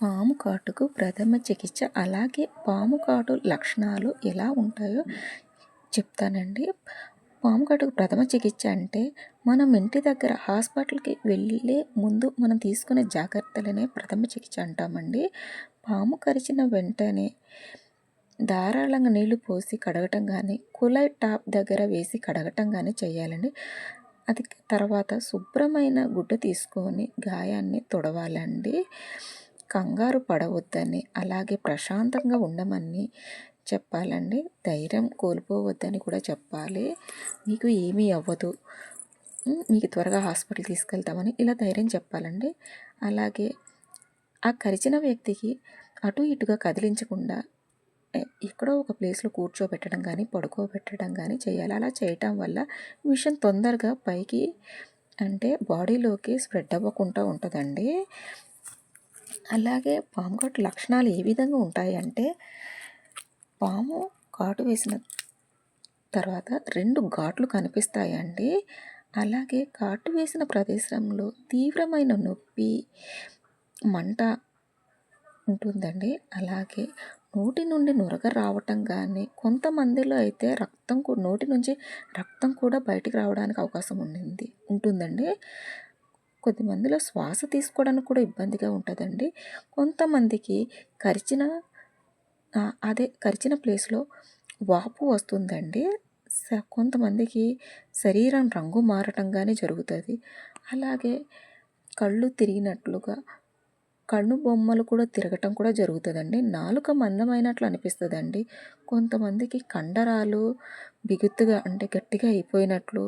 పాము కాటుకు ప్రథమ చికిత్స అలాగే పాము కాటు లక్షణాలు ఎలా ఉంటాయో చెప్తానండి. పాము కాటుకు ప్రథమ చికిత్స అంటే మనం ఇంటి దగ్గర హాస్పిటల్కి వెళ్ళే ముందు మనం తీసుకునే జాగ్రత్తలనే ప్రథమ చికిత్స అంటామండి. పాము కరిచిన వెంటనే ధారాళంగా నీళ్లు పోసి కడగటం కానీ, కుళాయి టాప్ దగ్గర వేసి కడగటం కానీ చేయాలండి. అది తర్వాత శుభ్రమైన గుడ్డ తీసుకొని గాయాన్ని తుడవాలండి. కంగారు పడవద్దని, అలాగే ప్రశాంతంగా ఉండమని చెప్పాలండి. ధైర్యం కోల్పోవద్దని కూడా చెప్పాలి. మీకు ఏమీ అవ్వదు, మీకు త్వరగా హాస్పిటల్ తీసుకెళ్తామని ఇలా ధైర్యం చెప్పాలండి. అలాగే ఆ కరిచిన వ్యక్తికి అటు ఇటుగా కదిలించకుండా ఎక్కడో ఒక ప్లేస్లో కూర్చోబెట్టడం కానీ పడుకోబెట్టడం కానీ చేయాలి. అలా చేయటం వల్ల విషం తొందరగా పైకి అంటే బాడీలోకి స్ప్రెడ్ అవ్వకుండా ఉంటుందండి. అలాగే పాము కాటు లక్షణాలు ఏ విధంగా ఉంటాయంటే, పాము కాటు వేసిన తర్వాత 2 ఘాట్లు కనిపిస్తాయండి. అలాగే కాటు వేసిన ప్రదేశంలో తీవ్రమైన నొప్పి, మంట ఉంటుందండి. అలాగే నోటి నుండి నురగ రావటం కానీ, కొంతమందిలో అయితే నోటి నుంచి రక్తం కూడా బయటికి రావడానికి అవకాశం ఉంటుందండి. కొద్దిమందిలో శ్వాస తీసుకోవడానికి కూడా ఇబ్బందిగా ఉంటుందండి. కొంతమందికి కరిచిన ప్లేస్లో వాపు వస్తుందండి. కొంతమందికి శరీరం రంగు మారటం కానీ జరుగుతుంది. అలాగే కళ్ళు తిరిగినట్లుగా కన్ను బొమ్మలు కూడా తిరగటం కూడా జరుగుతుందండి. నాలుక మందమైనట్లు అనిపిస్తుందండి. కొంతమందికి కండరాలు బిగుతుగా అంటే గట్టిగా అయిపోయినట్లు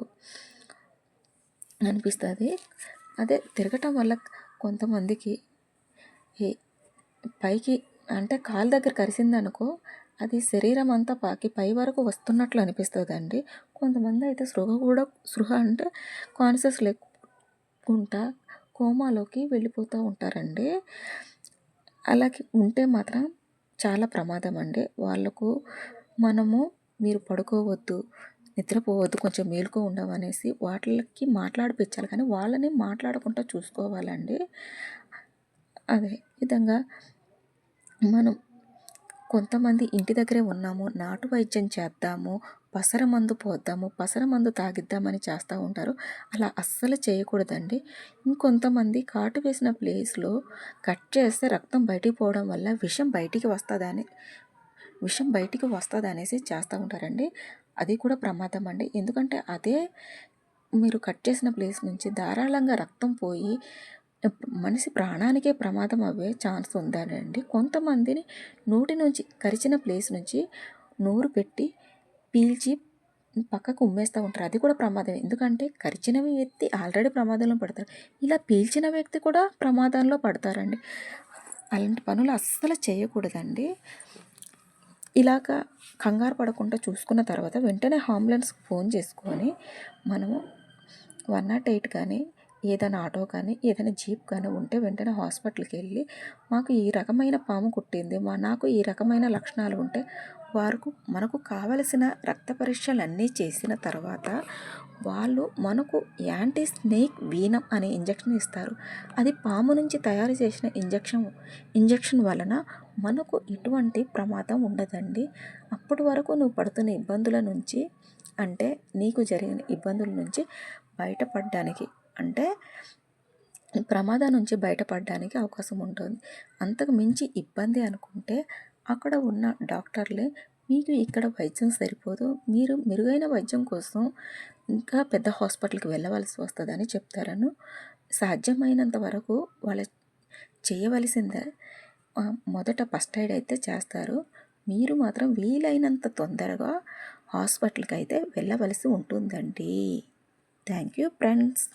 అనిపిస్తుంది. అదే తిరగటం వల్ల కొంతమందికి పైకి అంటే కాలు దగ్గర కరిసిందనుకో, అది శరీరం అంతా పాకి పై వరకు వస్తున్నట్లు అనిపిస్తుందండి. కొంతమంది అయితే స్పృహ అంటే కాన్షియస్ లేకుండా కోమాలోకి వెళ్ళిపోతూ ఉంటారండి. అలాగే ఉంటే మాత్రం చాలా ప్రమాదం అండి. వాళ్ళకు మీరు పడుకోవద్దు, నిద్రపోవద్దు, కొంచెం మేలుకో ఉండమనేసి వాళ్ళకి మాట్లాడిపించాలి, కానీ వాళ్ళని మాట్లాడకుండా చూసుకోవాలండి. అదే విధంగా మనం కొంతమంది ఇంటి దగ్గరే ఉన్నాము, నాటు వైద్యం చేద్దాము, పసర మందు పోద్దాము, పసర మందు తాగిద్దామని చేస్తూ ఉంటారు. అలా అస్సలు చేయకూడదండి. ఇంకొంతమంది కాటు వేసిన ప్లేస్లో కట్ చేస్తే రక్తం బయటికి పోవడం వల్ల విషం బయటికి వస్తుంది అనేసి చేస్తూ ఉంటారండి. అది కూడా ప్రమాదం అండి. ఎందుకంటే అదే మీరు కట్ చేసిన ప్లేస్ నుంచి ధారాళంగా రక్తం పోయి మనిషి ప్రాణానికే ప్రమాదం అవ్వే ఛాన్స్ ఉందండి. కొంతమందిని నోటి నుంచి కరిచిన ప్లేస్ నుంచి నోరు పెట్టి పీల్చి పక్కకు ఉమ్మేస్తూ ఉంటారు. అది కూడా ప్రమాదం. ఎందుకంటే కరిచిన వ్యక్తి ఆల్రెడీ ప్రమాదంలో పడతారు, ఇలా పీల్చిన వ్యక్తి కూడా ప్రమాదంలో పడతారండి. అలాంటి పనులు అస్సలు చేయకూడదండి. ఇలాగ కంగారు పడకుండా చూసుకున్న తర్వాత వెంటనే అంబులెన్స్కి ఫోన్ చేసుకొని మనము 108 కానీ ఏదైనా ఆటో కానీ ఏదైనా జీప్ కానీ ఉంటే వెంటనే హాస్పిటల్కి వెళ్ళి, మాకు ఈ రకమైన పాము కుట్టింది, నాకు ఈ రకమైన లక్షణాలు ఉంటే మనకు కావలసిన రక్త పరీక్షలు అన్నీ చేసిన తర్వాత వాళ్ళు మనకు యాంటీ స్నేక్ వీనం అనే ఇంజెక్షన్ ఇస్తారు. అది పాము నుంచి తయారు చేసిన ఇంజెక్షన్ వలన మనకు ఎటువంటి ప్రమాదం ఉండదండి. అప్పటి వరకు నువ్వు పడుతున్న ఇబ్బందుల నుంచి, అంటే నీకు జరిగిన ఇబ్బందుల నుంచి బయటపడడానికి, అంటే ప్రమాదం నుంచి బయటపడడానికి అవకాశం ఉంటుంది. అంతకు మించి ఇబ్బంది అనుకుంటే అక్కడ ఉన్న డాక్టర్లే మీకు ఇక్కడ వైద్యం సరిపోదు, మీరు మెరుగైన వైద్యం కోసం ఇంకా పెద్ద హాస్పిటల్కి వెళ్ళవలసి వస్తుందని చెప్తారను. సాధ్యమైనంత వరకు వాళ్ళ చేయవలసిందే మొదట ఫస్ట్ ఎయిడ్ అయితే చేస్తారు. మీరు మాత్రం వీలైనంత తొందరగా హాస్పిటల్కి అయితే వెళ్ళవలసి ఉంటుందండి. Thank you friends.